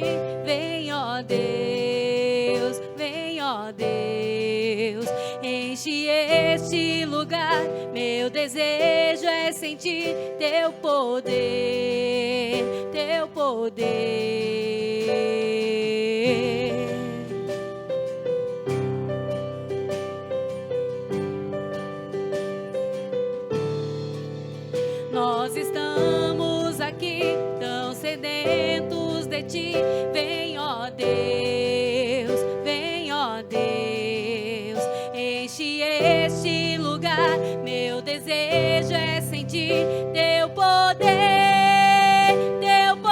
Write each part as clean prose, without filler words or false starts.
ti. Vem, ó Deus, vem, ó Deus, enche este lugar. Meu desejo é sentir teu poder, teu poder. Nós estamos aqui tão sedentos de ti. Vem, ó Deus, vem, ó Deus, enche este lugar. Meu desejo é sentir teu poder, teu poder.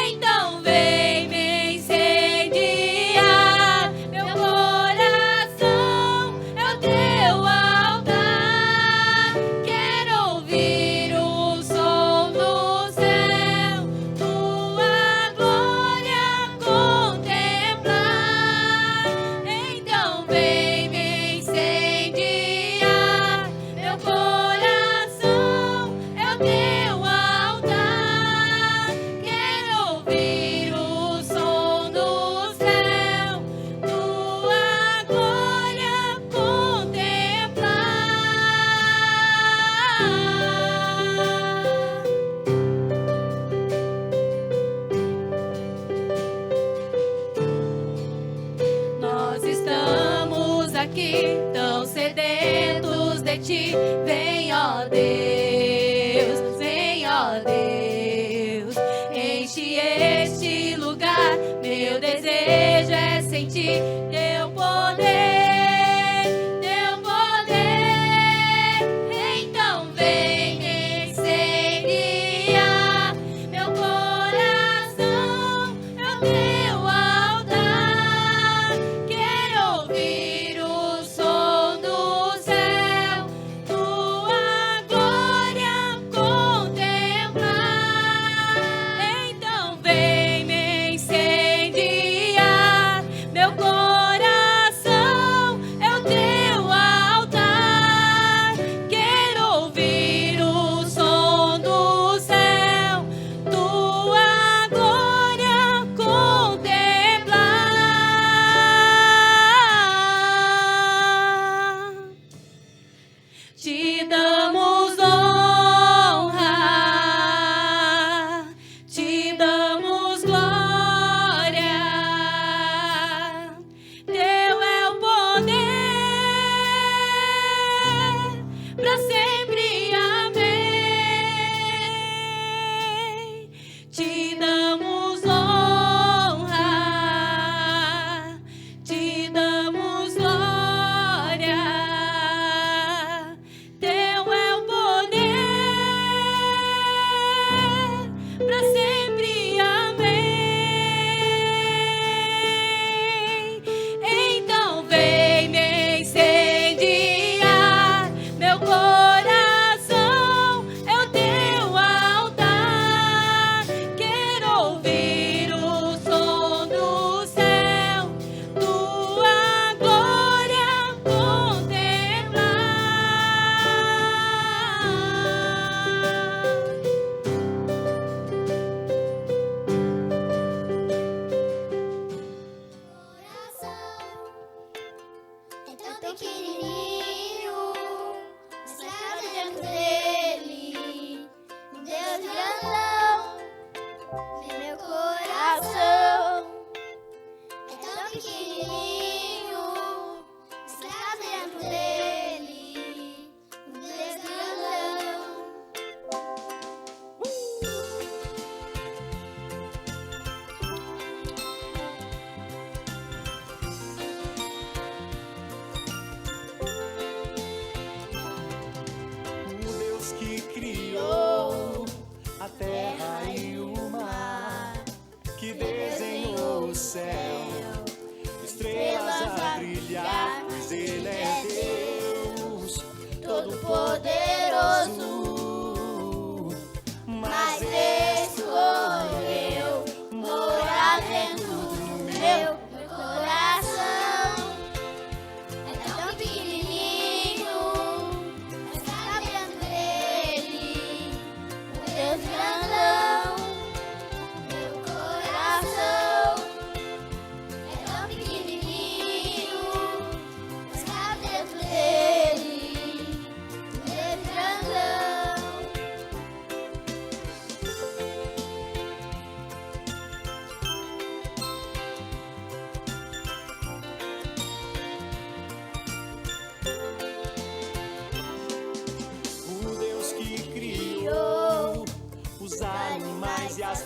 Então vem me incendiar. Meu coração é o teu altar. Quero ouvir o som do céu, tua glória contemplar. Então vem me incendiar. Meu coração é o teu altar. Quero ouvir o som do céu, tua glória contemplar. Nós estamos aqui tão sedentos de ti. Vem, ó Deus, vem, ó Deus, enche este lugar. Meu desejo é sentir teu poder, teu poder. Então vem me incendiar. Meu coração é o teu altar. Quero ouvir o som do céu, tua glória contemplar. Então vem me incendiar. Meu coração é o teu altar. Quero ouvir o som do céu, tua glória contemplar. Te damos honra, te damos glória. Teu é o poder, pra sempre, amém. Te damos honra, te damos glória. Teu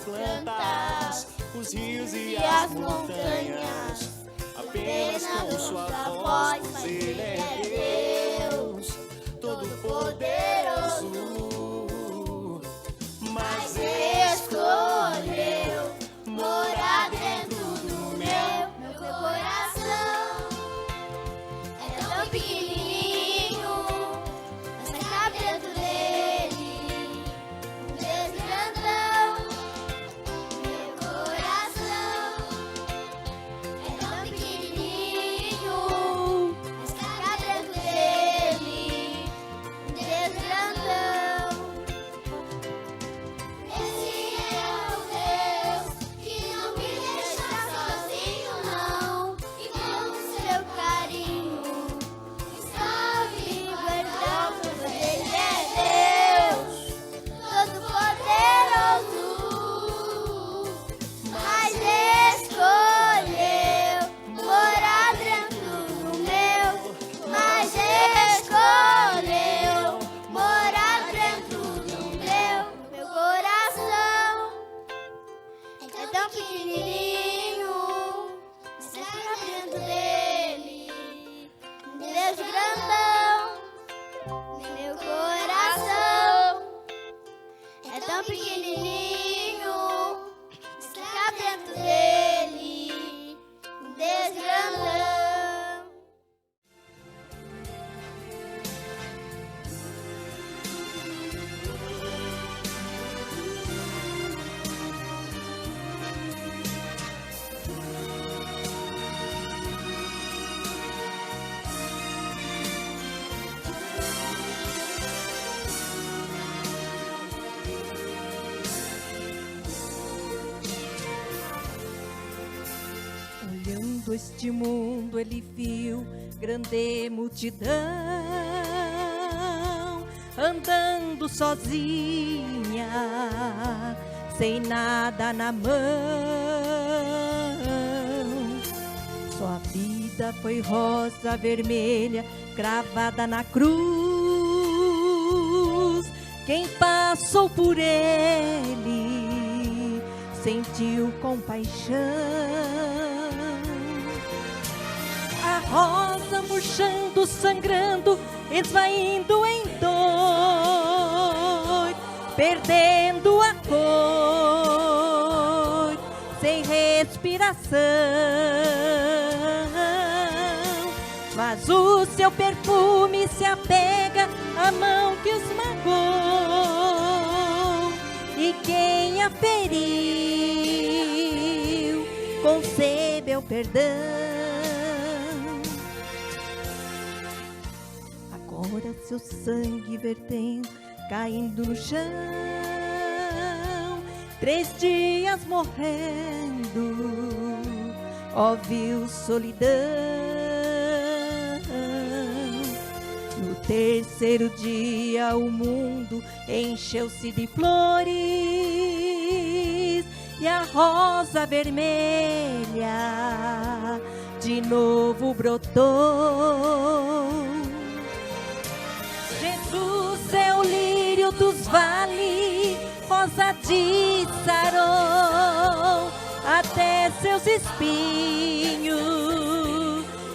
plantas, os rios e as montanhas. Apenas com sua voz, pois Ele é Deus, Todo-Poderoso. Mas escolheu morar dentro do meu coração. É tão pequenininho, mas cabe dentro dele um Deus grandão. Meu coração é tão pequenininho, mas cabe dentro dele um Deus grandão. Esse é o Deus que não me deixa sozinho, não. E com seu carinho está me guardando. Ele é Deus, Todo-Poderoso. Mas escolheu morar dentro do meu. Mas escolheu morar dentro do meu coração. É tão pequenininho, mas cabe dentro dele um Deus grandão. Meu coração é tão pequenininho, mas cabe dentro dele um Deus grandão. Olhando este mundo, ele viu grande multidão, andando sozinha, sem nada na mão. Sua vida foi rosa vermelha, cravada na cruz. Quem passou por ele sentiu compaixão. A rosa murchando, sangrando, esvaindo em dor, perdendo a cor, sem respiração. Mas o seu perfume se apega à mão que os magoou, e quem a feriu concebeu perdão. Agora seu sangue vertendo, caindo no chão, 3 dias morrendo, ó vil solidão. No 3º dia o mundo encheu-se de flores, e a rosa vermelha de novo brotou. Jesus é o lírio dos vales, rosa de Saron, até seus espinhos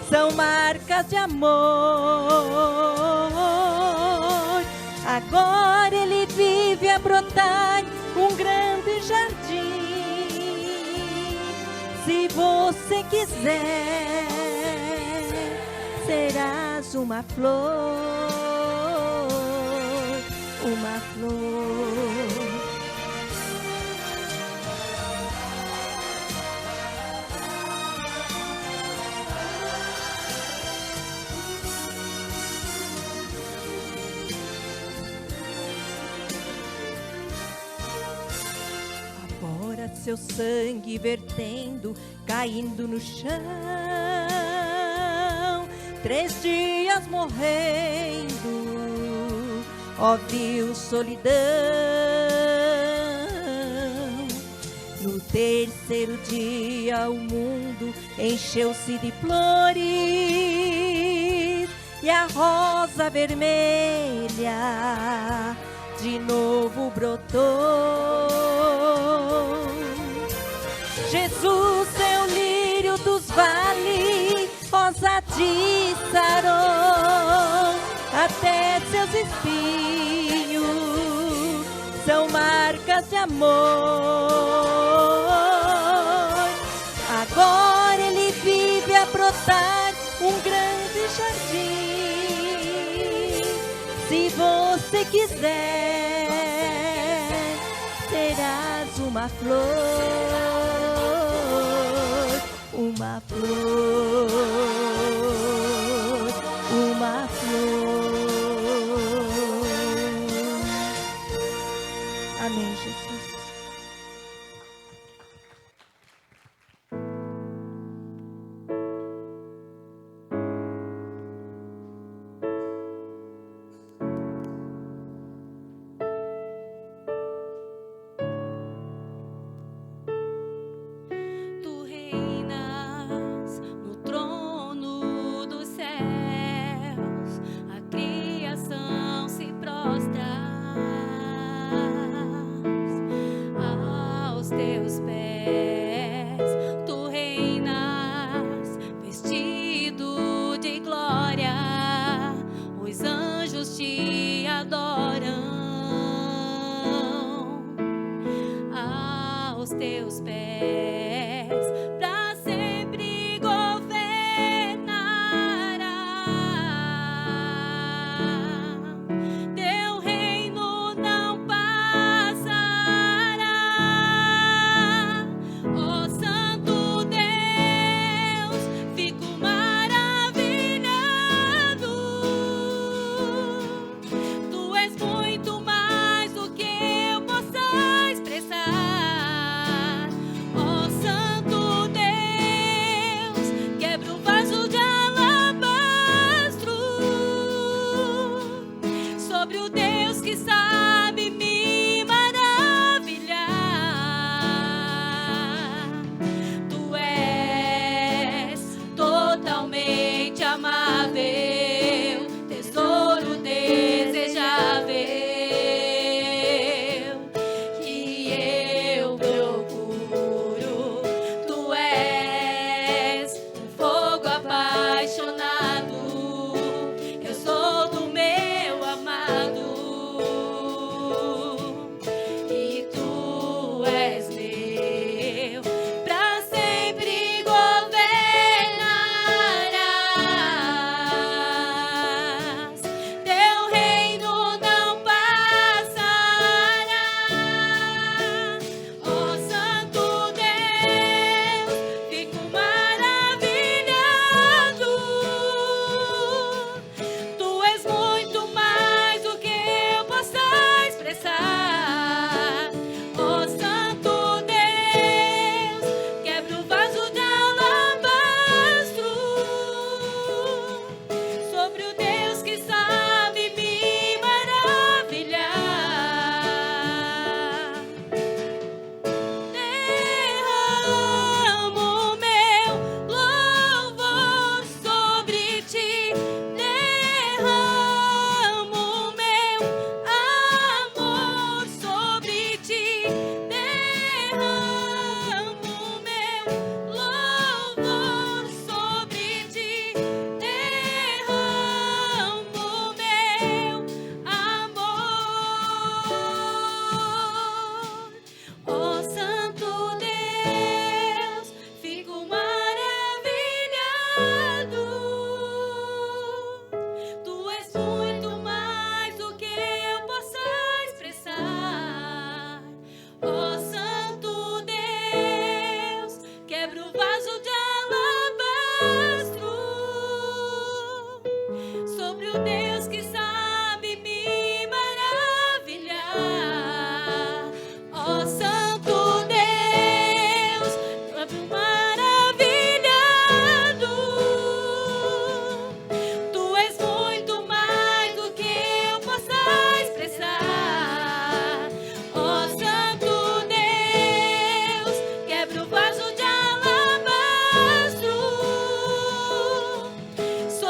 são marcas de amor. Agora ele vive a brotar um grande jardim. Se você quiser, serás uma flor, uma flor. Agora seu sangue vertendo, caindo no chão, 3 dias morrendo, ó vil solidão. No 3º dia o mundo encheu-se de flores, e a rosa vermelha de novo brotou. Jesus é o lírio dos vales, rosa de Saron, até seus espinhos são marcas de amor. Agora ele vive a brotar um grande jardim. Se você quiser, serás uma flor, uma flor, uma flor. Amém, Jesus.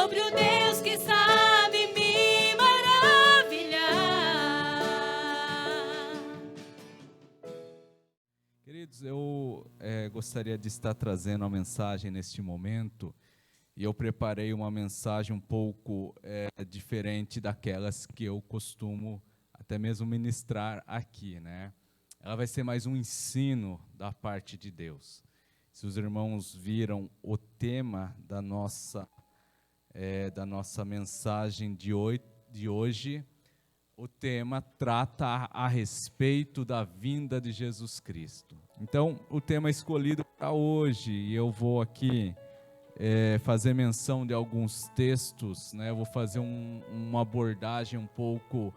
sobre o Deus que sabe me gostaria de estar trazendo uma mensagem neste momento, e eu preparei uma mensagem um pouco diferente daquelas que eu costumo até mesmo ministrar aqui, né? Ela vai ser mais um ensino da parte de Deus. Se os irmãos viram o tema da nossa mensagem de hoje, o tema trata a respeito da vinda de Jesus Cristo. Então, o tema escolhido para hoje, e eu vou aqui fazer menção de alguns textos, né? Eu vou fazer uma abordagem um pouco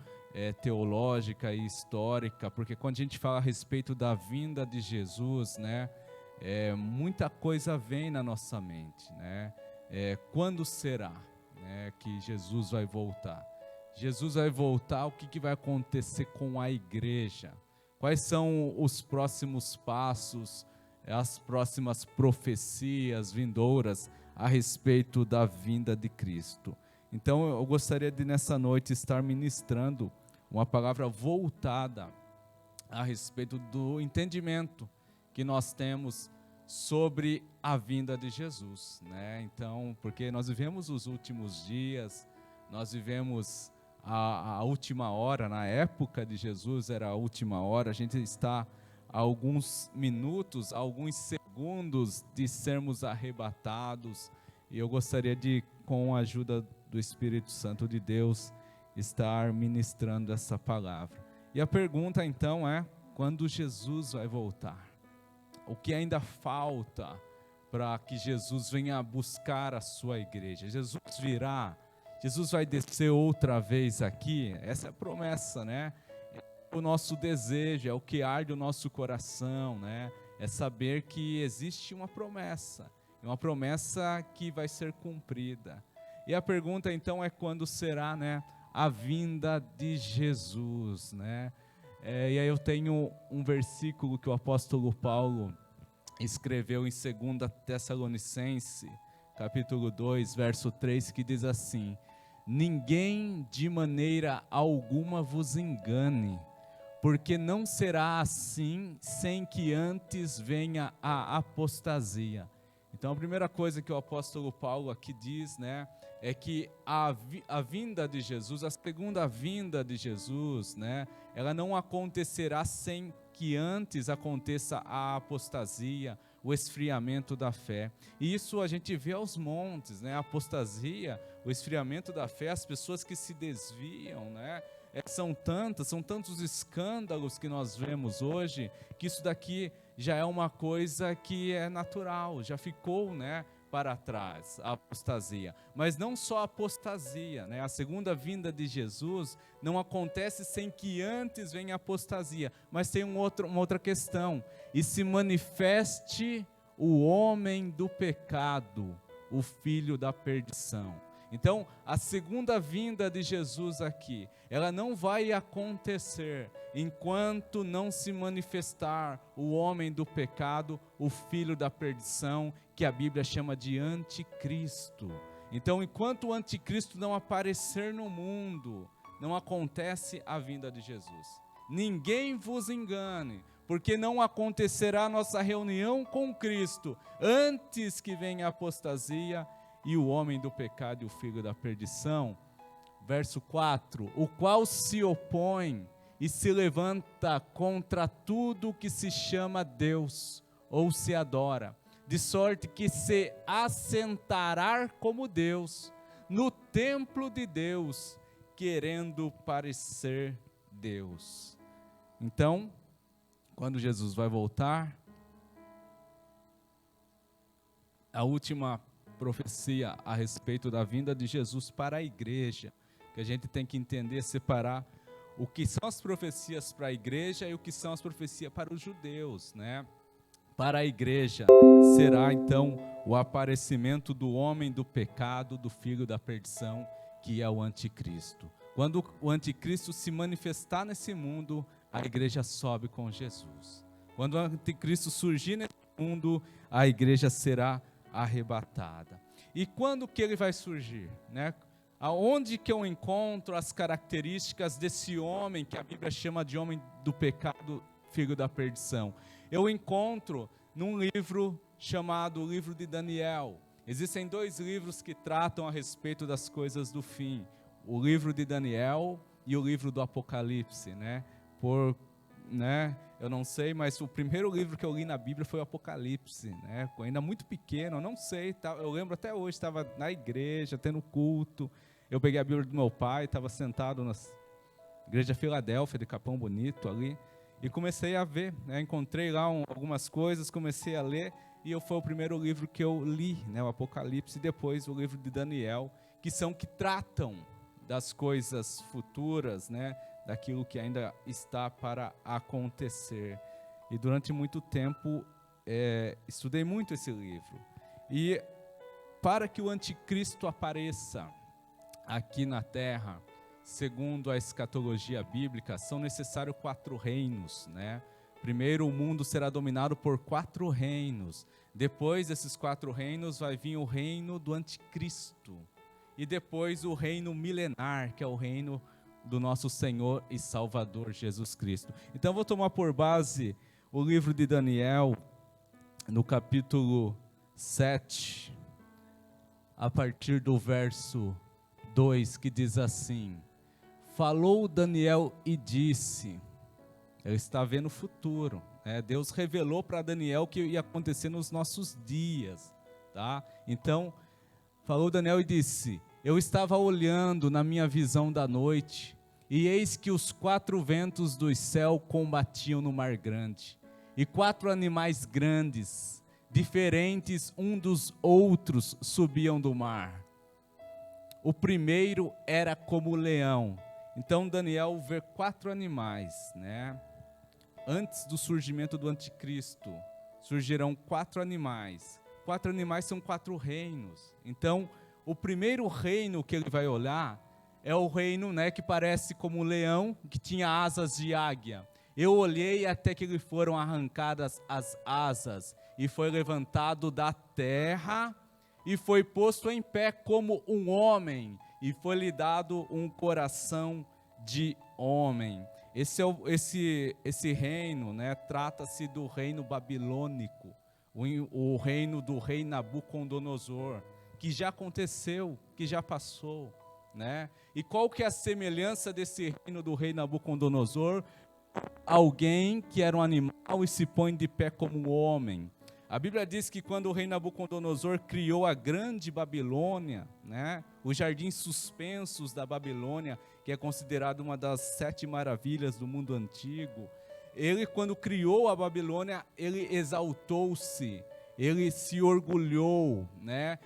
teológica e histórica, porque quando a gente fala a respeito da vinda de Jesus, né? Muita coisa vem na nossa mente, né? Quando será, né, que Jesus vai voltar? Jesus vai voltar, o que vai acontecer com a igreja? Quais são os próximos passos, as próximas profecias vindouras a respeito da vinda de Cristo? Então eu gostaria de nessa noite estar ministrando uma palavra voltada a respeito do entendimento que nós temos sobre a vinda de Jesus, né? Então, porque nós vivemos os últimos dias, nós vivemos a última hora. Na época de Jesus era a última hora. A gente está a alguns minutos, alguns segundos de sermos arrebatados, e eu gostaria de, com a ajuda do Espírito Santo de Deus, estar ministrando essa palavra. E a pergunta então é: quando Jesus vai voltar? O que ainda falta para que Jesus venha buscar a sua igreja? Jesus virá? Jesus vai descer outra vez aqui? Essa é a promessa, né? É o nosso desejo, é o que arde o nosso coração, né? É saber que existe uma promessa que vai ser cumprida. E a pergunta então é: quando será, né, a vinda de Jesus, né? E aí eu tenho um versículo que o apóstolo Paulo escreveu em 2 Tessalonicenses, capítulo 2, verso 3, que diz assim: ninguém de maneira alguma vos engane, porque não será assim sem que antes venha a apostasia. Então a primeira coisa que o apóstolo Paulo aqui diz, né, é que a vinda de Jesus, a segunda vinda de Jesus, né, ela não acontecerá sem que antes aconteça a apostasia, o esfriamento da fé. E isso a gente vê aos montes, né? A apostasia, o esfriamento da fé, as pessoas que se desviam, né? São tantos escândalos que nós vemos hoje, que isso daqui já é uma coisa que é natural, já ficou, né, para trás, a apostasia. Mas não só a apostasia, né? A segunda vinda de Jesus não acontece sem que antes venha a apostasia, mas tem uma outra questão: e se manifeste o homem do pecado, o filho da perdição. Então, a segunda vinda de Jesus aqui, ela não vai acontecer enquanto não se manifestar o homem do pecado, o filho da perdição, que a Bíblia chama de anticristo. Então, enquanto o anticristo não aparecer no mundo, não acontece a vinda de Jesus. Ninguém vos engane, porque não acontecerá a nossa reunião com Cristo antes que venha a apostasia e o homem do pecado e o filho da perdição. Verso 4: o qual se opõe e se levanta contra tudo que se chama Deus ou se adora, de sorte que se assentará como Deus no templo de Deus, querendo parecer Deus. Então, quando Jesus vai voltar, a última profecia a respeito da vinda de Jesus para a igreja, que a gente tem que entender, separar o que são as profecias para a igreja e o que são as profecias para os judeus, né? Para a igreja será então o aparecimento do homem do pecado, do filho da perdição, que é o anticristo. Quando o anticristo se manifestar nesse mundo, a igreja sobe com Jesus. Quando o anticristo surgir nesse mundo, a igreja será arrebatada. E quando que ele vai surgir, né? Aonde que eu encontro as características desse homem que a Bíblia chama de homem do pecado, filho da perdição? Eu encontro num livro chamado o livro de Daniel. Existem 2 livros que tratam a respeito das coisas do fim. O livro de Daniel e o livro do Apocalipse, né? Eu não sei, mas o primeiro livro que eu li na Bíblia foi o Apocalipse, né? Ainda muito pequeno, eu não sei, eu lembro até hoje, estava na igreja, tendo culto, eu peguei a Bíblia do meu pai, estava sentado na igreja Filadélfia, de Capão Bonito ali, e comecei a ver, né? Encontrei lá algumas coisas, comecei a ler, e foi o primeiro livro que eu li, né? O Apocalipse, e depois o livro de Daniel, que tratam das coisas futuras, né? Daquilo que ainda está para acontecer. E durante muito tempo estudei muito esse livro. E para que o anticristo apareça aqui na terra, segundo a escatologia bíblica, são necessários 4 reinos, né? Primeiro o mundo será dominado por 4 reinos. Depois desses 4 reinos vai vir o reino do anticristo. E depois o reino milenar, que é o reino do nosso Senhor e Salvador Jesus Cristo. Então vou tomar por base o livro de Daniel, no capítulo 7, a partir do verso 2, que diz assim: falou Daniel e disse, ele está vendo o futuro, né? Deus revelou para Daniel o que ia acontecer nos nossos dias, tá? Então, falou Daniel e disse, eu estava olhando na minha visão da noite, e eis que os 4 ventos do céu combatiam no mar grande, e 4 animais grandes, diferentes um dos outros, subiam do mar. O primeiro era como leão. Então Daniel vê 4 animais, né? Antes do surgimento do anticristo, surgirão 4 animais. 4 animais são 4 reinos. Então, o primeiro reino que ele vai olhar é o reino, né, que parece como um leão, que tinha asas de águia. Eu olhei até que lhe foram arrancadas as asas, e foi levantado da terra, e foi posto em pé como um homem, e foi-lhe dado um coração de homem. Esse reino, né, trata-se do reino babilônico, o reino do rei Nabucodonosor, que já aconteceu, que já passou, né? E qual que é a semelhança desse reino do rei Nabucodonosor? Alguém que era um animal e se põe de pé como homem. A Bíblia diz que quando o rei Nabucodonosor criou a grande Babilônia, né, os jardins suspensos da Babilônia, que é considerado uma das 7 maravilhas do mundo antigo, ele, quando criou a Babilônia, ele exaltou-se, ele se orgulhou, né?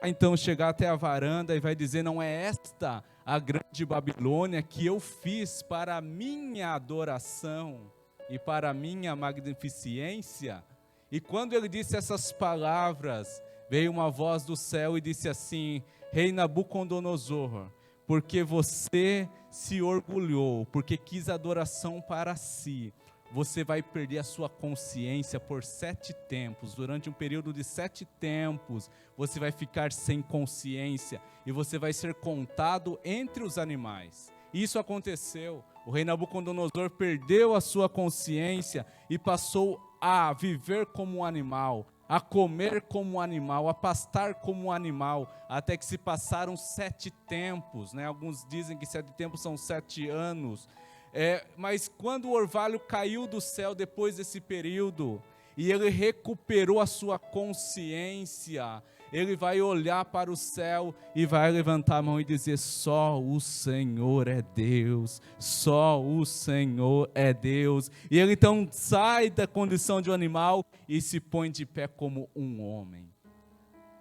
Então chegar até a varanda e vai dizer, não é esta a grande Babilônia que eu fiz para a minha adoração e para a minha magnificência? E quando ele disse essas palavras, veio uma voz do céu e disse assim, rei Nabucodonosor, porque você se orgulhou, porque quis adoração para si, você vai perder a sua consciência por 7 tempos. Durante um período de 7 tempos, você vai ficar sem consciência e você vai ser contado entre os animais. Isso aconteceu. O rei Nabucodonosor perdeu a sua consciência e passou a viver como um animal, a comer como um animal, a pastar como um animal, até que se passaram 7 tempos, né? Alguns dizem que 7 tempos são 7 anos. Mas quando o orvalho caiu do céu depois desse período, e ele recuperou a sua consciência, ele vai olhar para o céu e vai levantar a mão e dizer, só o Senhor é Deus, só o Senhor é Deus. E ele então sai da condição de um animal e se põe de pé como um homem.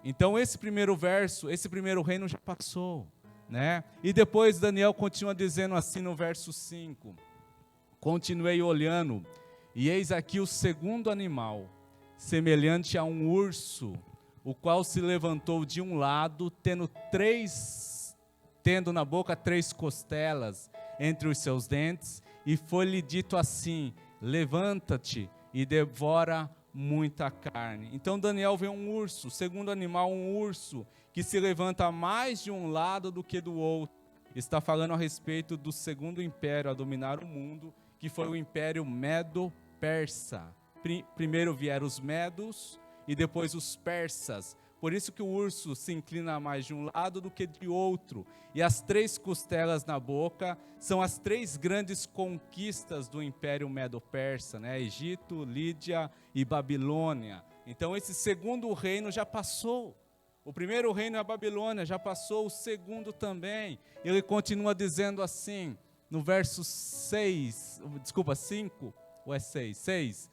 Então esse primeiro verso, esse primeiro reino já passou, né? E depois Daniel continua dizendo assim no verso 5, continuei olhando, e eis aqui o segundo animal, semelhante a um urso, o qual se levantou de um lado, tendo na boca 3 costelas entre os seus dentes, e foi-lhe dito assim, levanta-te e devora muita carne. Então Daniel vê um urso, segundo animal, um urso, que se levanta mais de um lado do que do outro. Está falando a respeito do segundo império a dominar o mundo, que foi o Império Medo-Persa. primeiro vieram os medos e depois os persas. Por isso que o urso se inclina mais de um lado do que de outro. E as 3 costelas na boca são as 3 grandes conquistas do Império Medo-Persa, né? Egito, Lídia e Babilônia. Então esse segundo reino já passou. O primeiro reino é a Babilônia, já passou, o segundo também. Ele continua dizendo assim, no verso 5, ou é 6? 6.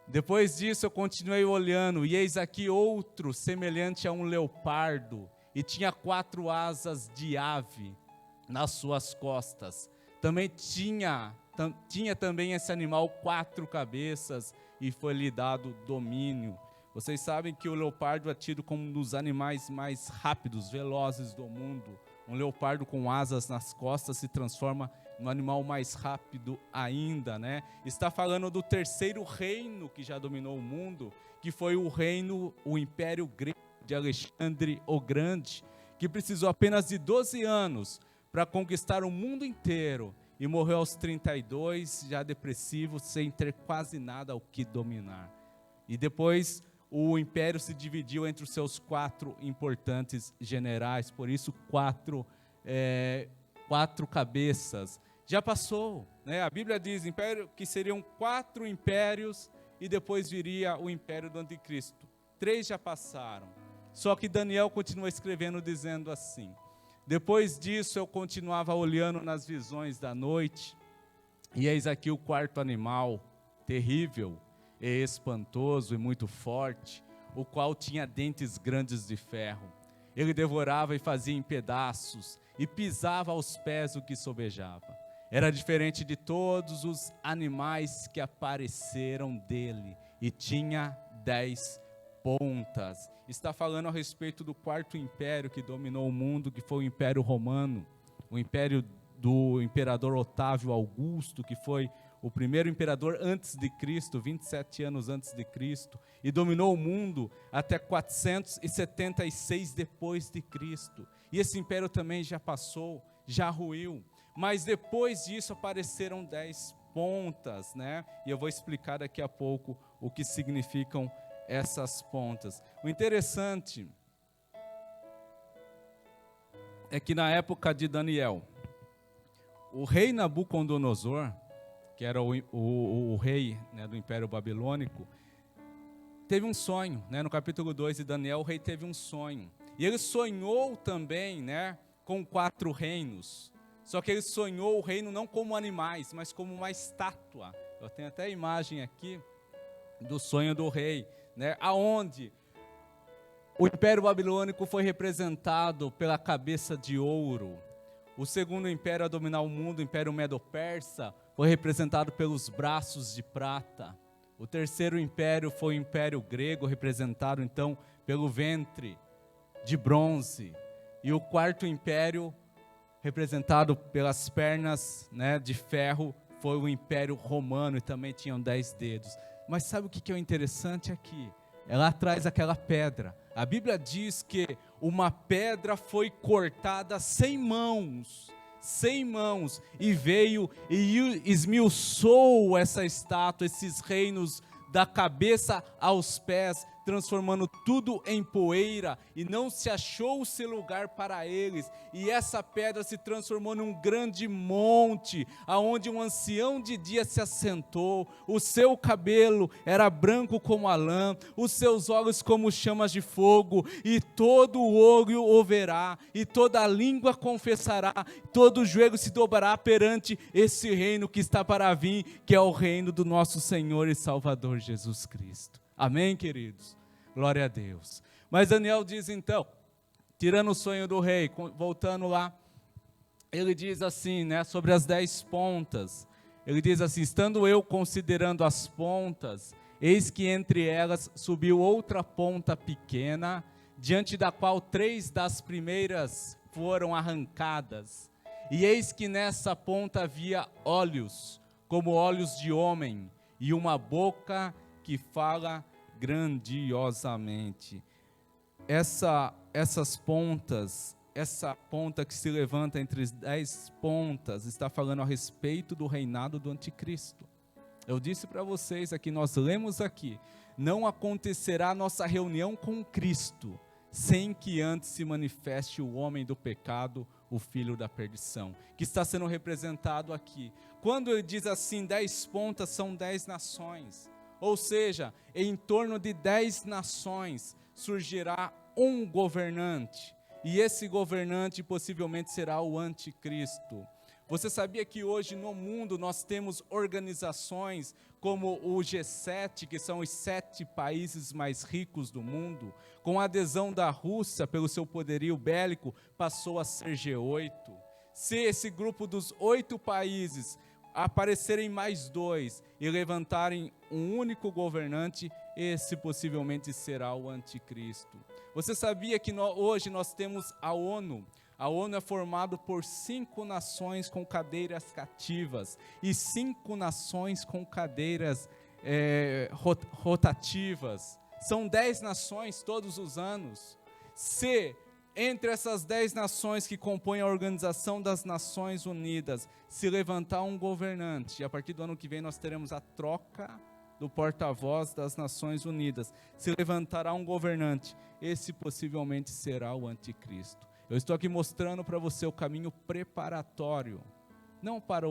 Depois disso eu continuei olhando, e eis aqui outro semelhante a um leopardo, e tinha 4 asas de ave nas suas costas. Também tinha também esse animal 4 cabeças, e foi-lhe dado domínio. Vocês sabem que o leopardo é tido como um dos animais mais rápidos, velozes do mundo. Um leopardo com asas nas costas se transforma no animal mais rápido ainda, né? Está falando do terceiro reino que já dominou o mundo, que foi o Império Grego de Alexandre o Grande, que precisou apenas de 12 anos para conquistar o mundo inteiro e morreu aos 32, já depressivo, sem ter quase nada ao que dominar. E depois o império se dividiu entre os seus 4 importantes generais, por isso 4 cabeças. Já passou, né? A Bíblia diz que seriam 4 impérios e depois viria o império do anticristo. 3 já passaram. Só que Daniel continua escrevendo dizendo assim: depois disso eu continuava olhando nas visões da noite, e eis aqui o 4º animal, terrível e espantoso e muito forte, o qual tinha dentes grandes de ferro. Ele devorava e fazia em pedaços, e pisava aos pés o que sobejava. Era diferente de todos os animais que apareceram dele, e tinha 10 pontas. Está falando a respeito do 4º império que dominou o mundo, que foi o Império Romano, o império do imperador Otávio Augusto, que foi o primeiro imperador antes de Cristo, 27 anos antes de Cristo, e dominou o mundo até 476 depois de Cristo. E esse império também já passou, já ruiu. Mas depois disso apareceram 10 pontas, né? E eu vou explicar daqui a pouco o que significam essas pontas. O interessante é que na época de Daniel, o rei Nabucodonosor, que era o rei, né, do Império Babilônico, teve um sonho, né? No capítulo 2 de Daniel, o rei teve um sonho. E ele sonhou também, né, com 4 reinos. Só que ele sonhou o reino não como animais, mas como uma estátua. Eu tenho até a imagem aqui do sonho do rei, né, aonde o Império Babilônico foi representado pela cabeça de ouro. O segundo império a dominar o mundo, o Império Medo-Persa, foi representado pelos braços de prata. O terceiro império foi o Império Grego, representado então pelo ventre de bronze. E o 4º império, representado pelas pernas, né, de ferro, foi o Império Romano, e também tinham 10 dedos. Mas sabe o que é o interessante aqui? Ela traz aquela pedra. A Bíblia diz que uma pedra foi cortada sem mãos, e veio e esmiuçou essa estátua, esses reinos da cabeça aos pés, transformando tudo em poeira, e não se achou-se lugar para eles, e essa pedra se transformou num grande monte, aonde um ancião de dia se assentou. O seu cabelo era branco como a lã, os seus olhos como chamas de fogo, e todo o olho o verá, e toda a língua confessará, todo o joelho se dobrará perante esse reino que está para vir, que é o reino do nosso Senhor e Salvador Jesus Cristo. Amém, queridos? Glória a Deus. Mas Daniel diz então, tirando o sonho do rei, voltando lá, ele diz assim, né, sobre as 10 pontas. Ele diz assim: estando eu considerando as pontas, eis que entre elas subiu outra ponta pequena, diante da qual 3 das primeiras foram arrancadas. E eis que nessa ponta havia olhos, como olhos de homem, e uma boca que fala grandiosamente. Essas pontas, essa ponta que se levanta entre as 10 pontas, está falando a respeito do reinado do anticristo. Eu disse para vocês aqui, nós lemos aqui, não acontecerá a nossa reunião com Cristo, sem que antes se manifeste o homem do pecado, o filho da perdição, que está sendo representado aqui. Quando ele diz assim, 10 pontas são 10 nações, ou seja, em torno de 10 nações surgirá um governante, e esse governante possivelmente será o anticristo. Você sabia que hoje no mundo nós temos organizações como o G7, que são os 7 países mais ricos do mundo, com a adesão da Rússia pelo seu poderio bélico, passou a ser G8. Se esse grupo dos 8 países aparecerem mais 2 e levantarem um único governante, esse possivelmente será o anticristo. Você sabia que hoje nós temos a ONU? A ONU é formada por 5 nações com cadeiras cativas e 5 nações com cadeiras rotativas. São 10 nações todos os anos. Se entre essas 10 nações que compõem a Organização das Nações Unidas se levantar um governante, e a partir do ano que vem nós teremos a troca do porta-voz das Nações Unidas, se levantará um governante, esse possivelmente será o anticristo. Eu estou aqui mostrando para você o caminho preparatório, não para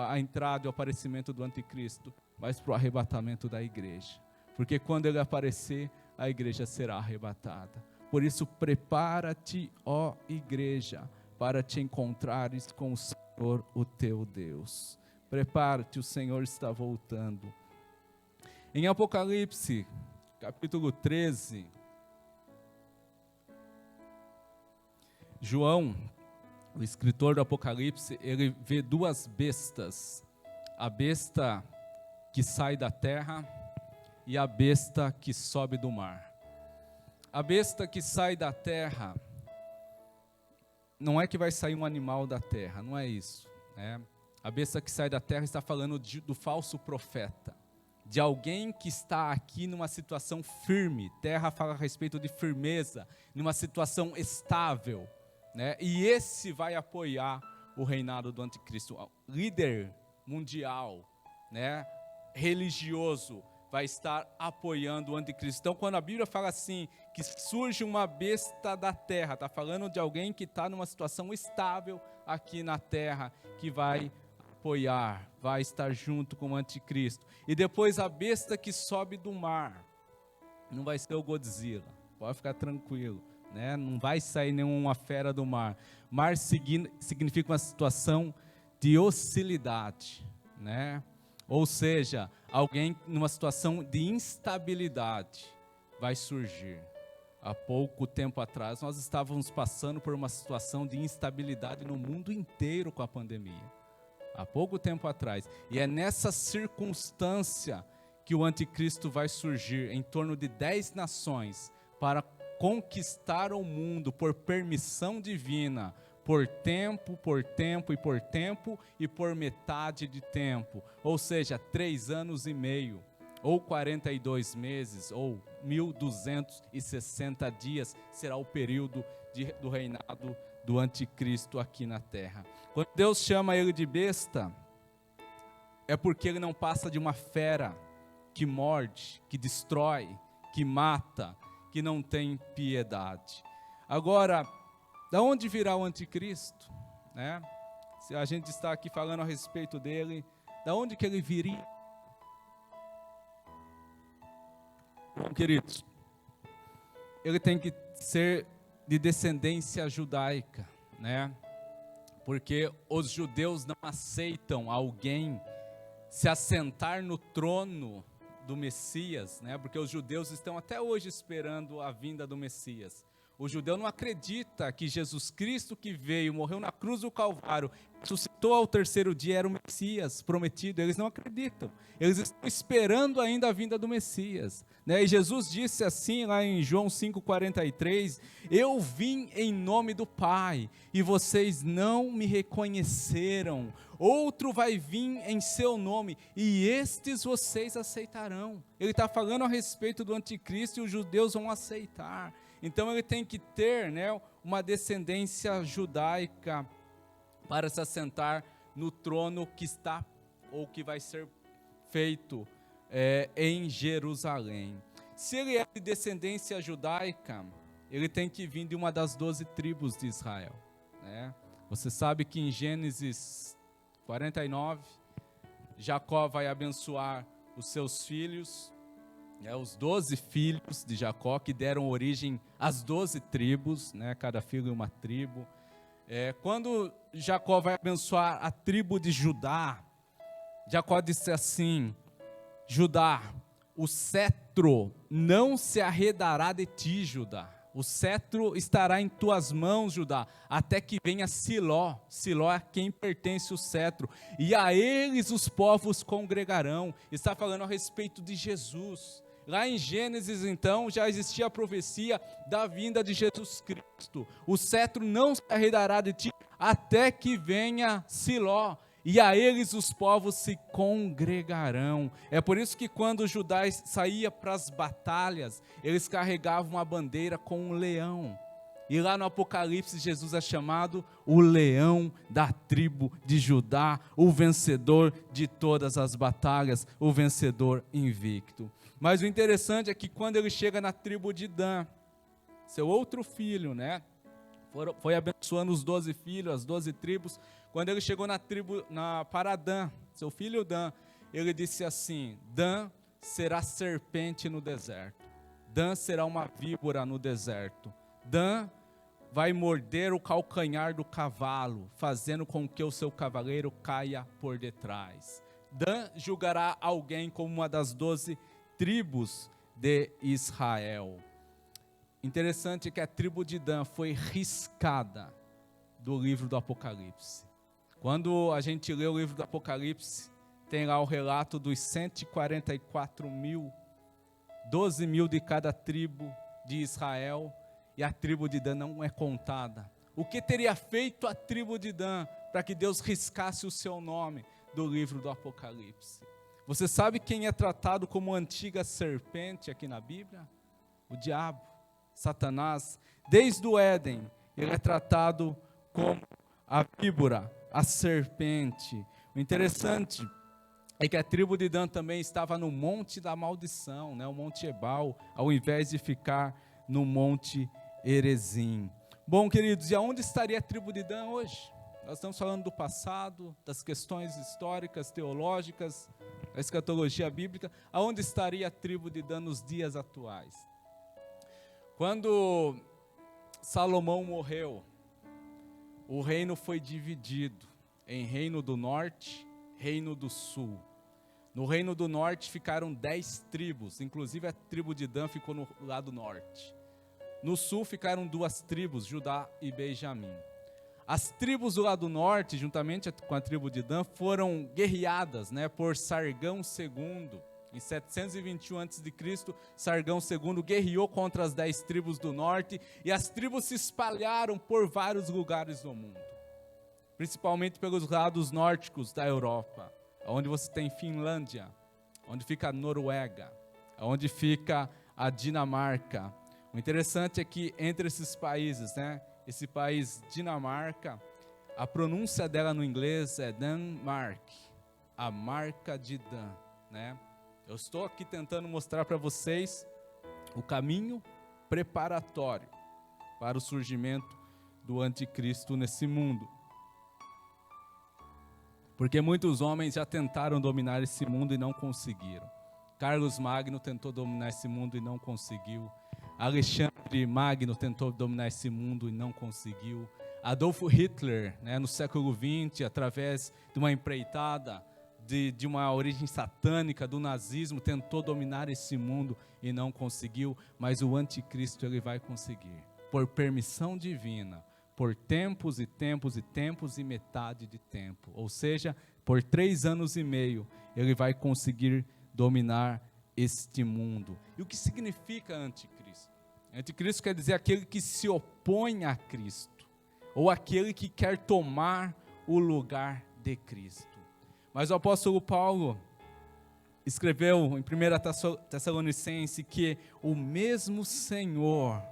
a entrada e o aparecimento do anticristo, mas para o arrebatamento da igreja. Porque quando ele aparecer, a igreja será arrebatada. Por isso, prepara-te, ó igreja, para te encontrares com o Senhor, o teu Deus. Prepara-te, o Senhor está voltando. Em Apocalipse, capítulo 13, João, o escritor do Apocalipse, ele vê 2 bestas, a besta que sai da terra e a besta que sobe do mar. A besta que sai da terra, não é que vai sair um animal da terra, não é isso, né? A besta que sai da terra está falando do falso profeta, de alguém que está aqui numa situação firme. Terra fala a respeito de firmeza, numa situação estável, né? E esse vai apoiar o reinado do anticristo. O líder mundial, né, religioso, vai estar apoiando o anticristo. Então, quando a Bíblia fala assim, que surge uma besta da terra, está falando de alguém que está numa situação estável aqui na terra, que vai apoiar, vai estar junto com o anticristo. E depois a besta que sobe do mar, não vai ser o Godzilla, pode ficar tranquilo, né? Não vai sair nenhuma fera do mar. Mar significa uma situação de hostilidade, né? Ou seja, alguém numa situação de instabilidade vai surgir. Há pouco tempo atrás, nós estávamos passando por uma situação de instabilidade no mundo inteiro com a pandemia. Há pouco tempo atrás. E é nessa circunstância que o anticristo vai surgir, em torno de 10 nações, para conquistar o mundo por permissão divina, por tempo e por metade de tempo, ou seja, 3 anos e meio, ou 42 meses, ou 1260 dias, será o período do reinado do anticristo aqui na terra. Quando Deus chama ele de besta, é porque ele não passa de uma fera que morde, que destrói, que mata, que não tem piedade. Agora, da onde virá o anticristo, né? Se a gente está aqui falando a respeito dele, da onde que ele viria? Bom, queridos, ele tem que ser de descendência judaica, né? Porque os judeus não aceitam alguém se assentar no trono do Messias, né? Porque os judeus estão até hoje esperando a vinda do Messias. O judeu não acredita que Jesus Cristo que veio, morreu na cruz do Calvário, ressuscitou ao 3º dia, era o Messias prometido. Eles não acreditam. Eles estão esperando ainda a vinda do Messias, né? E Jesus disse assim lá em João 5,43, eu vim em nome do Pai e vocês não me reconheceram. Outro vai vir em seu nome e estes vocês aceitarão. Ele está falando a respeito do anticristo e os judeus vão aceitar. Então ele tem que ter, né, uma descendência judaica para se assentar no trono que está ou que vai ser feito em Jerusalém. Se ele é de descendência judaica, ele tem que vir de uma das 12 tribos de Israel, né? Você sabe que em Gênesis 49, Jacó vai abençoar os seus filhos, os 12 filhos de Jacó, que deram origem às 12 tribos, né? Cada filho uma tribo. Quando Jacó vai abençoar a tribo de Judá, Jacó disse assim: Judá, o cetro não se arredará de ti, Judá. O cetro estará em tuas mãos, Judá, até que venha Siló. Siló é a quem pertence o cetro. E a eles os povos congregarão. Está falando a respeito de Jesus. Lá em Gênesis, então, já existia a profecia da vinda de Jesus Cristo. O cetro não se arredará de ti, até que venha Siló. E a eles os povos se congregarão. É por isso que quando Judá saía para as batalhas, eles carregavam a bandeira com um leão. E lá no Apocalipse, Jesus é chamado o leão da tribo de Judá, o vencedor de todas as batalhas, o vencedor invicto. Mas o interessante é que quando ele chega na tribo de Dan, seu outro filho, né? Foi abençoando os 12 filhos, as 12 tribos. Quando ele chegou para Dan, seu filho Dan, ele disse assim: Dan será serpente no deserto. Dan será uma víbora no deserto. Dan vai morder o calcanhar do cavalo, fazendo com que o seu cavaleiro caia por detrás. Dan julgará alguém como uma das 12 tribos de Israel. Interessante que a tribo de Dan foi riscada do livro do Apocalipse. Quando a gente lê o livro do Apocalipse, tem lá o relato dos 144 mil, 12 mil de cada tribo de Israel, e a tribo de Dan não é contada. O que teria feito a tribo de Dan para que Deus riscasse o seu nome do livro do Apocalipse? Você sabe quem é tratado como antiga serpente aqui na Bíblia? O diabo, Satanás. Desde o Éden, ele é tratado como a víbora, a serpente. O interessante é que a tribo de Dan também estava no monte da maldição, né? O monte Ebal, ao invés de ficar no monte Erezim. Bom, queridos, e aonde estaria a tribo de Dan hoje? Nós estamos falando do passado, das questões históricas, teológicas, da escatologia bíblica. Aonde estaria a tribo de Dan nos dias atuais? Quando Salomão morreu, o reino foi dividido em reino do norte, reino do sul. No reino do norte ficaram 10 tribos, inclusive a tribo de Dan ficou no lado norte. No sul ficaram 2 tribos, Judá e Benjamim. As tribos do lado norte, juntamente com a tribo de Dan, foram guerreadas, né, por Sargão II. Em 721 a.C., Sargão II guerreou contra as 10 tribos do norte, e as tribos se espalharam por vários lugares do mundo, principalmente pelos lados nórdicos da Europa, onde você tem Finlândia, onde fica a Noruega, onde fica a Dinamarca. O interessante é que entre esses países, né, esse país Dinamarca, a pronúncia dela no inglês é Denmark, a marca de Dan, né? Eu estou aqui tentando mostrar para vocês o caminho preparatório para o surgimento do anticristo nesse mundo. Porque muitos homens já tentaram dominar esse mundo e não conseguiram. Carlos Magno tentou dominar esse mundo e não conseguiu. Alexandre Magno tentou dominar esse mundo e não conseguiu. Adolfo Hitler, né, no século XX, através de uma empreitada de uma origem satânica do nazismo, tentou dominar esse mundo e não conseguiu, mas o anticristo ele vai conseguir, por permissão divina, por tempos e tempos e tempos e metade de tempo, ou seja, por 3 anos e meio, ele vai conseguir dominar este mundo. E o que significa anticristo? Anticristo quer dizer aquele que se opõe a Cristo, ou aquele que quer tomar o lugar de Cristo. Mas o apóstolo Paulo escreveu em 1 Tessalonicenses que o mesmo Senhor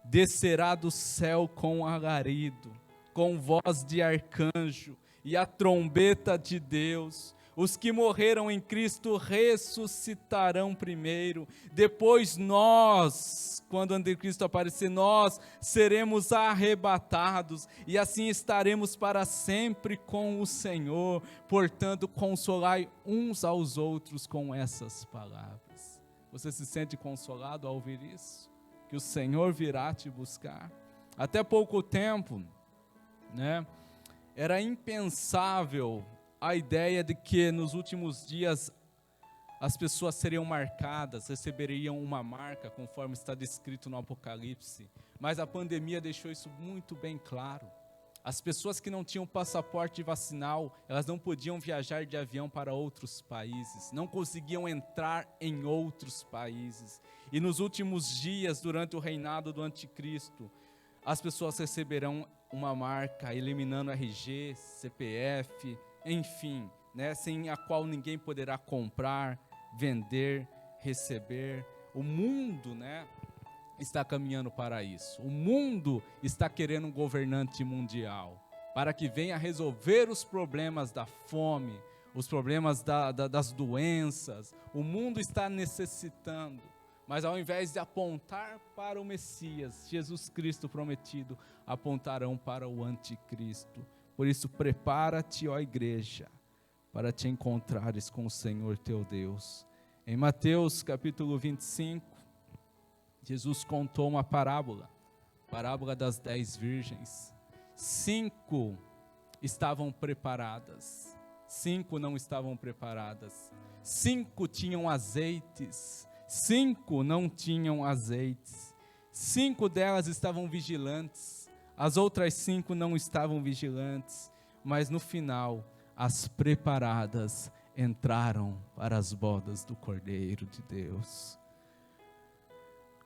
descerá do céu com alarido, com voz de arcanjo e a trombeta de Deus. Os que morreram em Cristo ressuscitarão primeiro. Depois nós, quando o anticristo aparecer, nós seremos arrebatados. E assim estaremos para sempre com o Senhor. Portanto, consolai uns aos outros com essas palavras. Você se sente consolado ao ouvir isso? Que o Senhor virá te buscar? Até pouco tempo, né, era impensável a ideia de que nos últimos dias as pessoas seriam marcadas, receberiam uma marca, conforme está descrito no Apocalipse. Mas a pandemia deixou isso muito bem claro. As pessoas que não tinham passaporte vacinal, elas não podiam viajar de avião para outros países, não conseguiam entrar em outros países. E nos últimos dias, durante o reinado do anticristo, as pessoas receberão uma marca, eliminando RG, CPF, enfim, né, sem a qual ninguém poderá comprar, vender, receber. O mundo, né, está caminhando para isso. O mundo está querendo um governante mundial, para que venha resolver os problemas da fome, os problemas das doenças. O mundo está necessitando, mas ao invés de apontar para o Messias, Jesus Cristo prometido, apontarão para o anticristo. Por isso, prepara-te, ó igreja, para te encontrares com o Senhor teu Deus. Em Mateus capítulo 25, Jesus contou uma parábola das 10 virgens. 5 estavam preparadas, 5 não estavam preparadas. 5 tinham azeites, 5 não tinham azeites. 5 delas estavam vigilantes, as outras 5 não estavam vigilantes, mas no final, as preparadas entraram para as bodas do Cordeiro de Deus.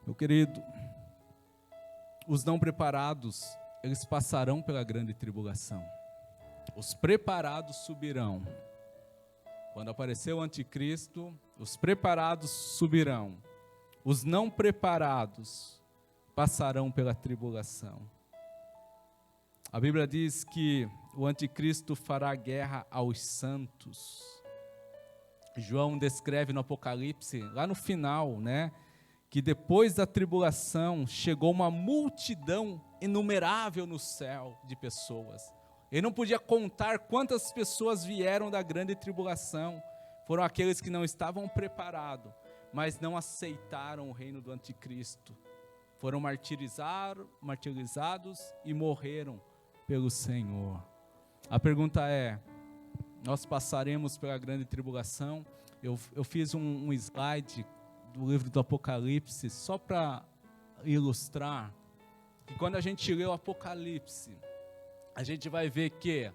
Meu querido, os não preparados, eles passarão pela grande tribulação. Os preparados subirão. Quando aparecer o anticristo, os preparados subirão. Os não preparados passarão pela tribulação. A Bíblia diz que o anticristo fará guerra aos santos. João descreve no Apocalipse, lá no final, né, que depois da tribulação chegou uma multidão inumerável no céu de pessoas. Ele não podia contar quantas pessoas vieram da grande tribulação. Foram aqueles que não estavam preparados, mas não aceitaram o reino do anticristo. Foram martirizados e morreram pelo Senhor. A pergunta é, nós passaremos pela grande tribulação? Eu fiz um slide do livro do Apocalipse, só para ilustrar, que quando a gente lê o Apocalipse, a gente vai ver que,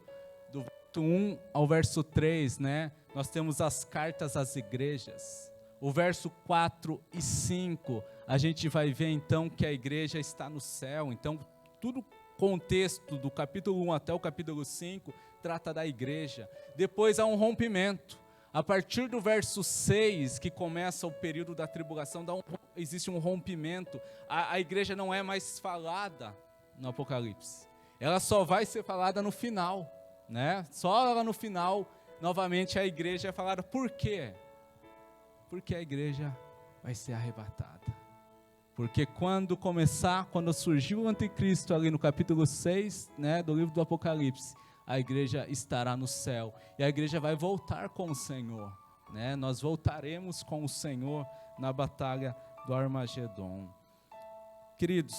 do verso 1 ao verso 3, né, nós temos as cartas às igrejas. O verso 4 e 5, a gente vai ver então que a igreja está no céu. Então, tudo contexto do capítulo 1 até o capítulo 5 trata da igreja. Depois há um rompimento. A partir do verso 6, que começa o período da tribulação, existe um rompimento. A igreja não é mais falada no Apocalipse. Ela só vai ser falada no final, né? Só lá no final, novamente a igreja é falada. Por quê? Porque a igreja vai ser arrebatada. Porque quando surgiu o anticristo ali no capítulo 6, né, do livro do Apocalipse, a igreja estará no céu. E a igreja vai voltar com o Senhor, né? Nós voltaremos com o Senhor na batalha do Armagedon. Queridos,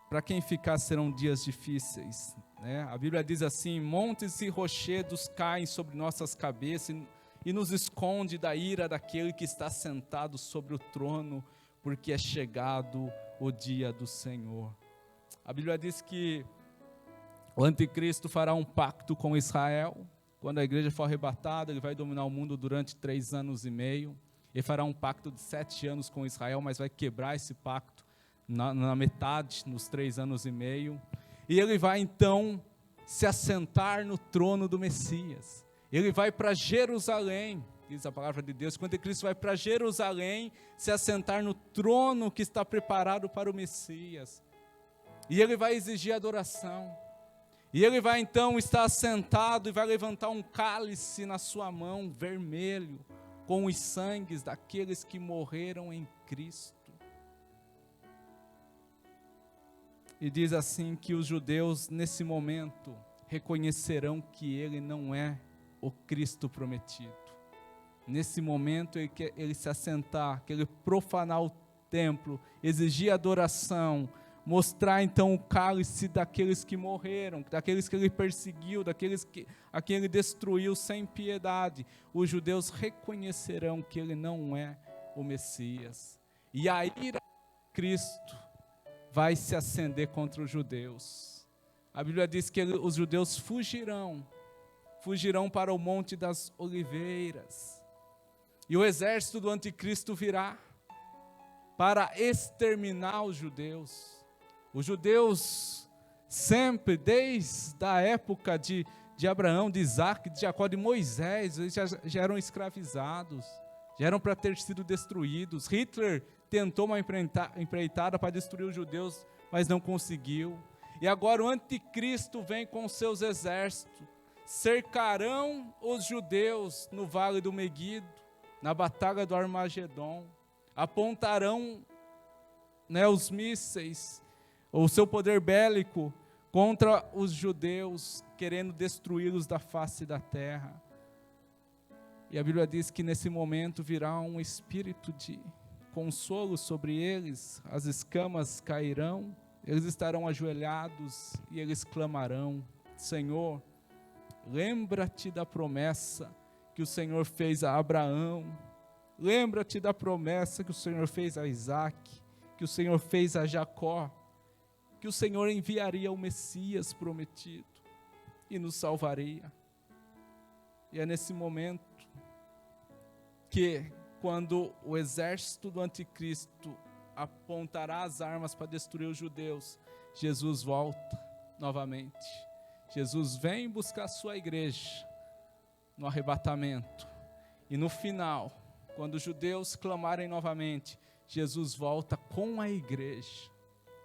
para quem ficar serão dias difíceis, né? A Bíblia diz assim: montes e rochedos caem sobre nossas cabeças e nos esconde da ira daquele que está sentado sobre o trono, porque é chegado o dia do Senhor. A Bíblia diz que o anticristo fará um pacto com Israel. Quando a igreja for arrebatada, ele vai dominar o mundo durante 3 anos e meio. Ele fará um pacto de 7 anos com Israel, mas vai quebrar esse pacto na metade, nos 3 anos e meio. E ele vai então se assentar no trono do Messias. Ele vai para Jerusalém, diz a palavra de Deus, quando Cristo vai para Jerusalém, se assentar no trono que está preparado para o Messias. E ele vai exigir adoração. E ele vai então estar sentado e vai levantar um cálice na sua mão, vermelho, com os sangues daqueles que morreram em Cristo. E diz assim que os judeus, nesse momento, reconhecerão que ele não é o Cristo prometido. Nesse momento, ele se assentar, que ele profanar o templo, exigir adoração, mostrar então o cálice daqueles que morreram, daqueles que ele perseguiu, daqueles a quem ele destruiu sem piedade. Os judeus reconhecerão que ele não é o Messias. E a ira de Cristo vai se acender contra os judeus. A Bíblia diz que os judeus fugirão para o Monte das Oliveiras. E o exército do anticristo virá para exterminar os judeus. Os judeus sempre, desde a época de Abraão, de Isaac, de Jacó, de Moisés, eles já eram escravizados, já eram para ter sido destruídos. Hitler tentou uma empreitada para destruir os judeus, mas não conseguiu. E agora o anticristo vem com seus exércitos, cercarão os judeus no vale do Meguido, na batalha do Armagedon, apontarão os mísseis, o seu poder bélico contra os judeus, querendo destruí-los da face da terra. E a Bíblia diz que nesse momento virá um espírito de consolo sobre eles, as escamas cairão, eles estarão ajoelhados e eles clamarão: Senhor, lembra-te da promessa que o Senhor fez a Abraão, lembra-te da promessa que o Senhor fez a Isaac, que o Senhor fez a Jacó, que o Senhor enviaria o Messias prometido e nos salvaria. E é nesse momento que, quando o exército do anticristo apontará as armas para destruir os judeus, Jesus volta novamente. Jesus vem buscar a sua igreja no arrebatamento. E no final, quando os judeus clamarem novamente, Jesus volta com a igreja.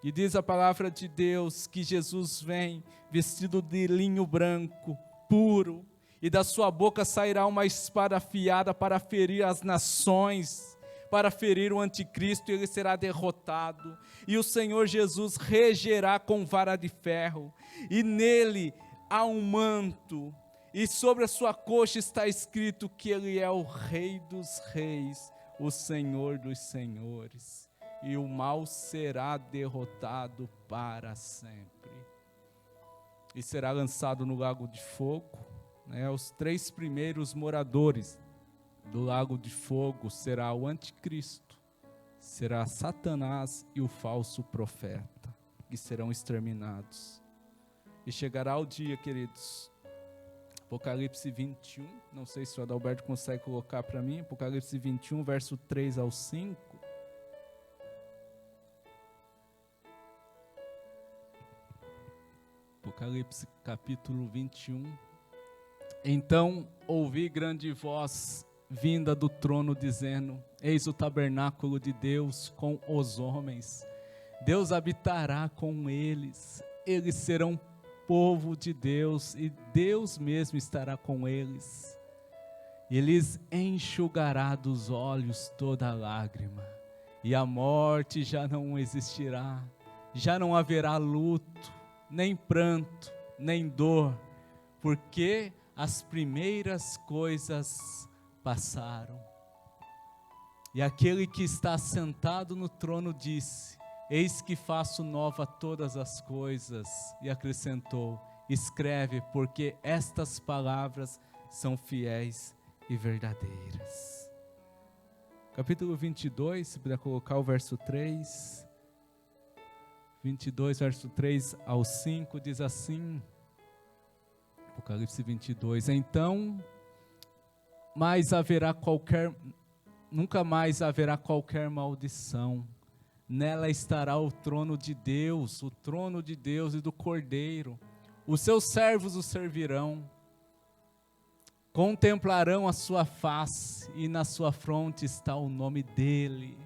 E diz a palavra de Deus que Jesus vem vestido de linho branco, puro, e da sua boca sairá uma espada afiada para ferir as nações, para ferir o anticristo, e ele será derrotado. E o Senhor Jesus regerá com vara de ferro, e nele há um manto, e sobre a sua coxa está escrito que ele é o Rei dos Reis, o Senhor dos Senhores. E o mal será derrotado para sempre. E será lançado no lago de fogo. Os 3 primeiros moradores do lago de fogo será o anticristo, será Satanás e o falso profeta, que serão exterminados. E chegará o dia, queridos, Apocalipse 21, não sei se o Adalberto consegue colocar para mim, Apocalipse 21, verso 3 ao 5. Apocalipse capítulo 21. Então ouvi grande voz vinda do trono dizendo: eis o tabernáculo de Deus com os homens, Deus habitará com eles, eles serão povo de Deus e Deus mesmo estará com eles. Eles enxugará dos olhos toda lágrima, e a morte já não existirá, já não haverá luto, nem pranto, nem dor, porque as primeiras coisas passaram. E aquele que está sentado no trono disse: eis que faço nova todas as coisas, e acrescentou: escreve, porque estas palavras são fiéis e verdadeiras. Capítulo 22, se puder colocar o verso 3. 22, verso 3 ao 5, diz assim, Apocalipse 22, então, nunca mais haverá qualquer maldição, nela estará o trono de Deus e do Cordeiro, os seus servos o servirão, contemplarão a sua face, e na sua fronte está o nome dele.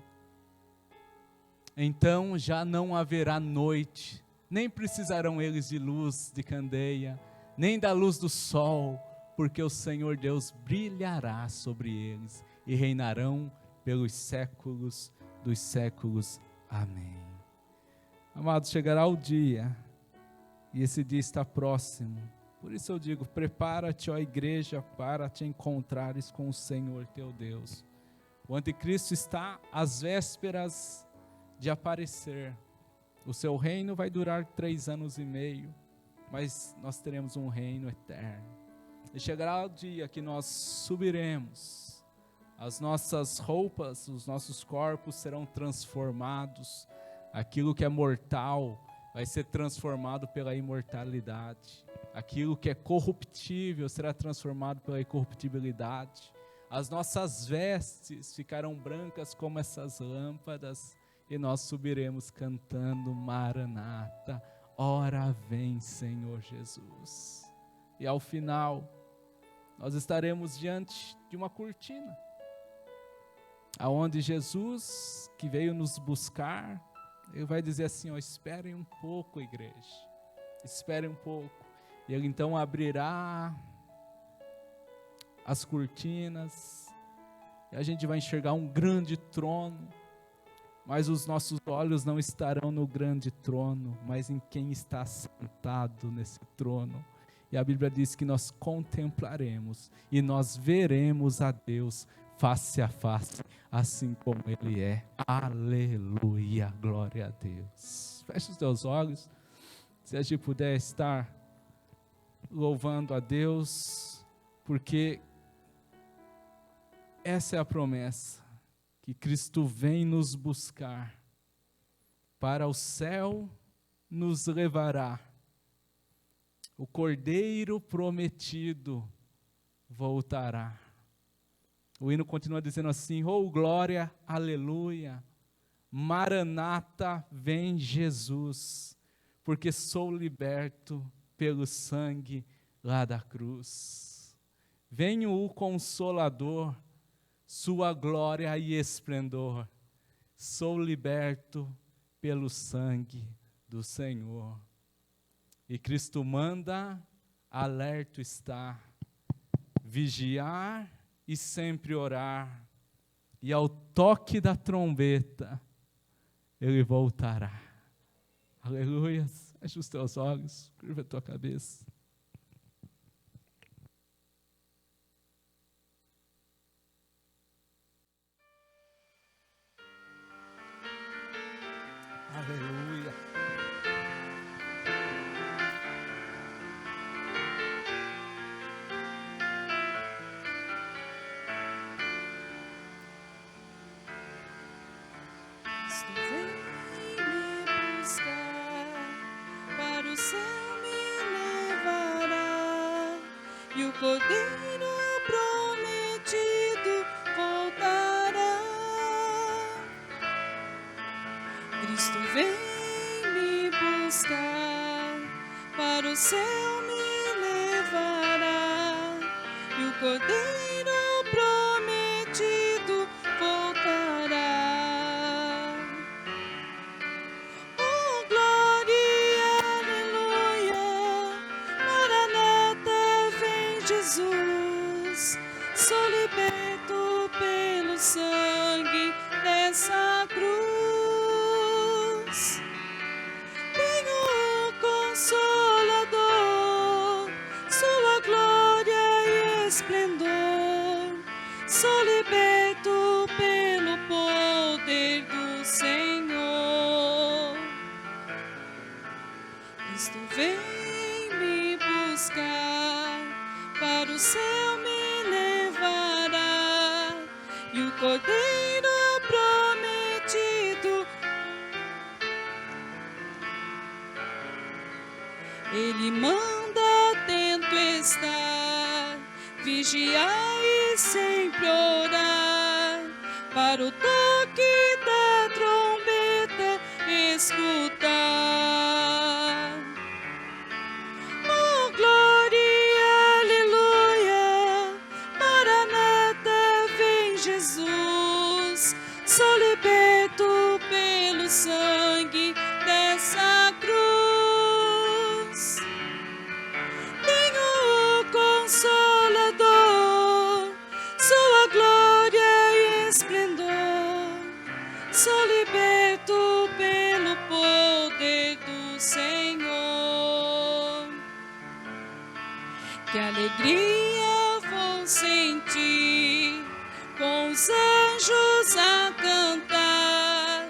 Então já não haverá noite, Nem precisarão eles de luz de candeia, nem da luz do sol, porque o Senhor Deus brilhará sobre eles e reinarão pelos séculos dos séculos. Amém. Amados, chegará o dia, e esse dia está próximo. Por isso eu digo, prepara-te, ó igreja, para te encontrares com o Senhor teu Deus. O anticristo está às vésperas de aparecer. O seu reino vai durar 3 anos e meio, mas nós teremos um reino eterno. E chegará o dia que nós subiremos, as nossas roupas, os nossos corpos serão transformados, aquilo que é mortal vai ser transformado pela imortalidade, aquilo que é corruptível será transformado pela incorruptibilidade, as nossas vestes ficarão brancas como essas lâmpadas, e nós subiremos cantando Maranata, ora vem Senhor Jesus. E ao final, nós estaremos diante de uma cortina, aonde Jesus, que veio nos buscar, Ele vai dizer assim, ó, esperem um pouco, igreja, esperem um pouco. E Ele então abrirá as cortinas, e a gente vai enxergar um grande trono, mas os nossos olhos não estarão no grande trono, mas em quem está sentado nesse trono. E a Bíblia diz que nós contemplaremos e nós veremos a Deus face a face, assim como Ele é. Aleluia, glória a Deus. Feche os teus olhos, se a gente puder estar louvando a Deus, porque essa é a promessa, que Cristo vem nos buscar, para o céu nos levará, o Cordeiro prometido voltará. O hino continua dizendo assim, oh glória, aleluia, Maranata, vem Jesus, porque sou liberto pelo sangue lá da cruz. Venho o Consolador, sua glória e esplendor, sou liberto pelo sangue do Senhor. E Cristo manda, alerta está, vigiar e sempre orar, e ao toque da trombeta, Ele voltará. Aleluia, fecha os teus olhos, curva a tua cabeça. Aleluia. Cristo vem me buscar, para o céu me levará, e o Cordeiro prometido voltará. Cristo vem me buscar, para o céu me levará, e o Cordeiro prometido voltará. Oh glória, aleluia, Maranata, vem Jesus, sou liberto pelo sangue dessa cruz. Consolador, sua glória e esplendor, sou liberto pelo poder do Senhor. Cristo vem me buscar, para o céu me levará, e o Cordeiro prometido, Ele manda atento estar, vigiar e sempre orar, para o toque da trombeta escutar. Oh glória, aleluia, Maranata, vem Jesus, sou liberto pelo sangue dessa cruz. alegria vou sentir, com os anjos a cantar,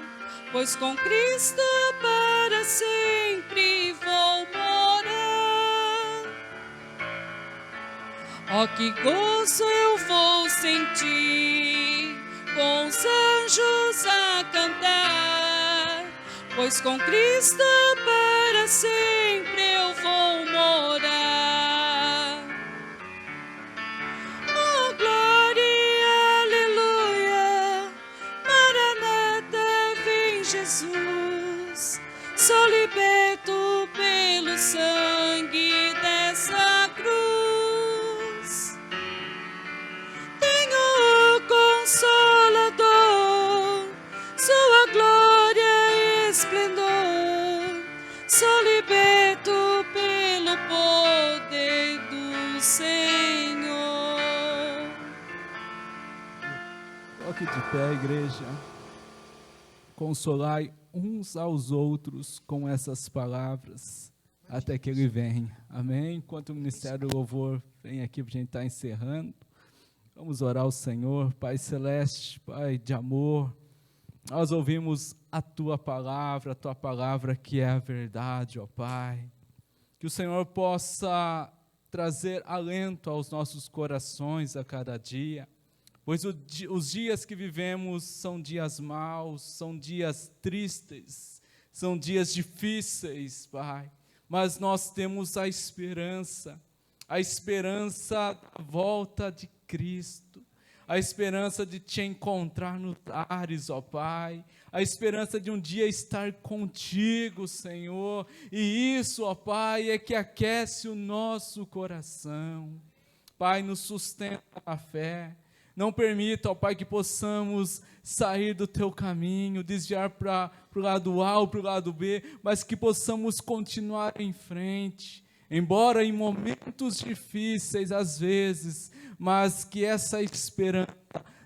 pois com Cristo para sempre vou morar. Oh, que gozo eu vou sentir, com os anjos a cantar, pois com Cristo para sempre eu vou morar. Oh, glória, aleluia, Maranata, vem Jesus, sou liberto pelo sangue dessa cruz. Tenho o Consolador, sua glória e esplendor, sou liberto pelo poder do Senhor. Toque de pé, igreja. Consolai uns aos outros com essas palavras, até que Ele venha. Amém? Enquanto o Ministério do Louvor vem aqui para a gente estar encerrando, vamos orar ao Senhor. Pai Celeste, Pai de amor, nós ouvimos a Tua palavra que é a verdade, ó Pai. Que o Senhor possa trazer alento aos nossos corações a cada dia, pois os dias que vivemos são dias maus, são dias tristes, são dias difíceis, Pai. Mas nós temos a esperança da volta de Cristo, a esperança de Te encontrar nos ares, ó Pai, a esperança de um dia estar contigo, Senhor, e isso, ó Pai, é que aquece o nosso coração. Pai, nos sustenta a fé, não permita, ó Pai, que possamos sair do Teu caminho, desviar para o lado A ou para o lado B, mas que possamos continuar em frente, embora em momentos difíceis às vezes, mas que essa esperança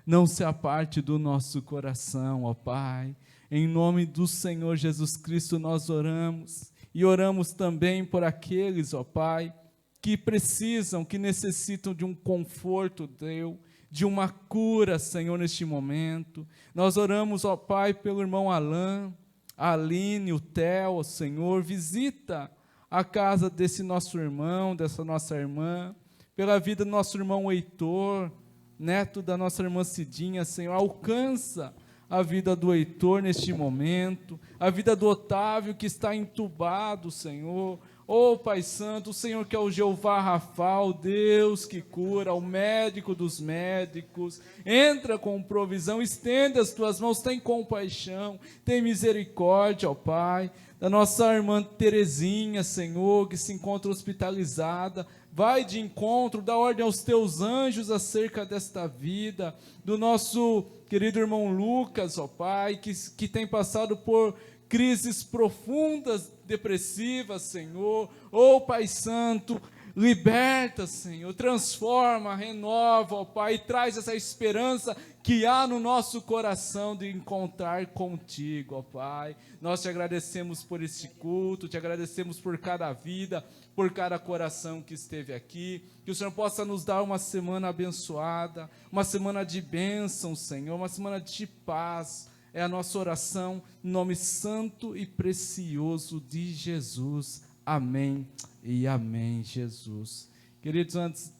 não se aparte do nosso coração, ó Pai. Em nome do Senhor Jesus Cristo nós oramos, e oramos também por aqueles, ó Pai, que precisam, que necessitam de um conforto Teu, de uma cura, Senhor, neste momento. Nós oramos, ó Pai, pelo irmão Alain, a Aline, o Theo, ó Senhor, visita a casa desse nosso irmão, dessa nossa irmã, pela vida do nosso irmão Heitor, neto da nossa irmã Cidinha, Senhor, alcança a vida do Heitor neste momento, a vida do Otávio que está entubado, Senhor. Ó Pai Santo, o Senhor que é o Jeová Rafa, o Deus que cura, o médico dos médicos, entra com provisão, estende as Tuas mãos, tem compaixão, tem misericórdia, ó Pai, da nossa irmã Terezinha, Senhor, que se encontra hospitalizada, vai de encontro, dá ordem aos Teus anjos acerca desta vida, do nosso querido irmão Lucas, ó Pai, que tem passado por crises profundas, depressivas, Senhor. Ó Pai Santo, liberta, Senhor, transforma, renova, ó Pai, e traz essa esperança que há no nosso coração de encontrar contigo, ó Pai. Nós Te agradecemos por este culto, Te agradecemos por cada vida, por cada coração que esteve aqui, que o Senhor possa nos dar uma semana abençoada, uma semana de bênção, Senhor, uma semana de paz. É a nossa oração, em nome santo e precioso de Jesus. Amém e amém, Jesus. Queridos, antes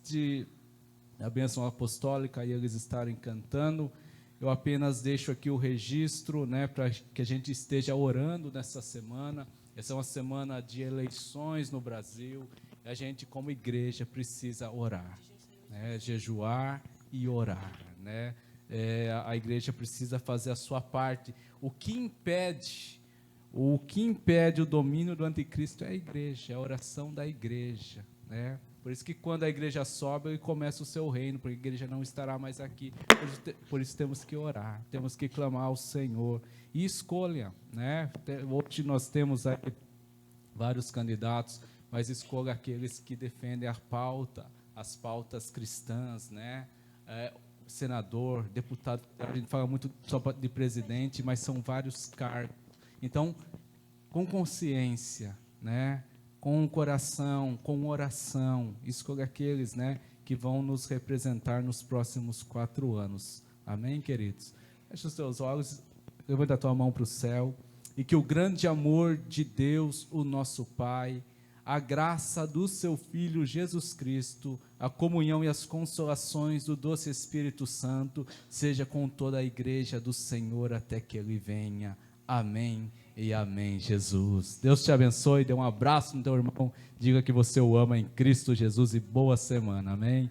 da bênção apostólica e eles estarem cantando, eu apenas deixo aqui o registro, para que a gente esteja orando nessa semana. Essa é uma semana de eleições no Brasil, e a gente, como igreja, precisa orar, jejuar e orar, a igreja precisa fazer a sua parte. O que impede o domínio do anticristo é a igreja, é a oração da igreja, Por isso que quando a igreja sobe, ele começa o seu reino, porque a igreja não estará mais aqui. Por isso temos que orar, temos que clamar ao Senhor. E escolha, Hoje nós temos aí vários candidatos, mas escolha aqueles que defendem as pautas cristãs, senador, deputado, a gente fala muito só de presidente, mas são vários cargos. Então, com consciência, com o coração, com oração. Escolha aqueles, né, que vão nos representar nos próximos 4 anos. Amém, queridos? Feche os teus olhos, levanta a tua mão para o céu, e que o grande amor de Deus, o nosso Pai, a graça do seu Filho Jesus Cristo, a comunhão e as consolações do doce Espírito Santo, seja com toda a igreja do Senhor até que Ele venha. Amém e amém, Jesus. Deus te abençoe, dê um abraço no teu irmão, diga que você o ama em Cristo Jesus e boa semana. Amém.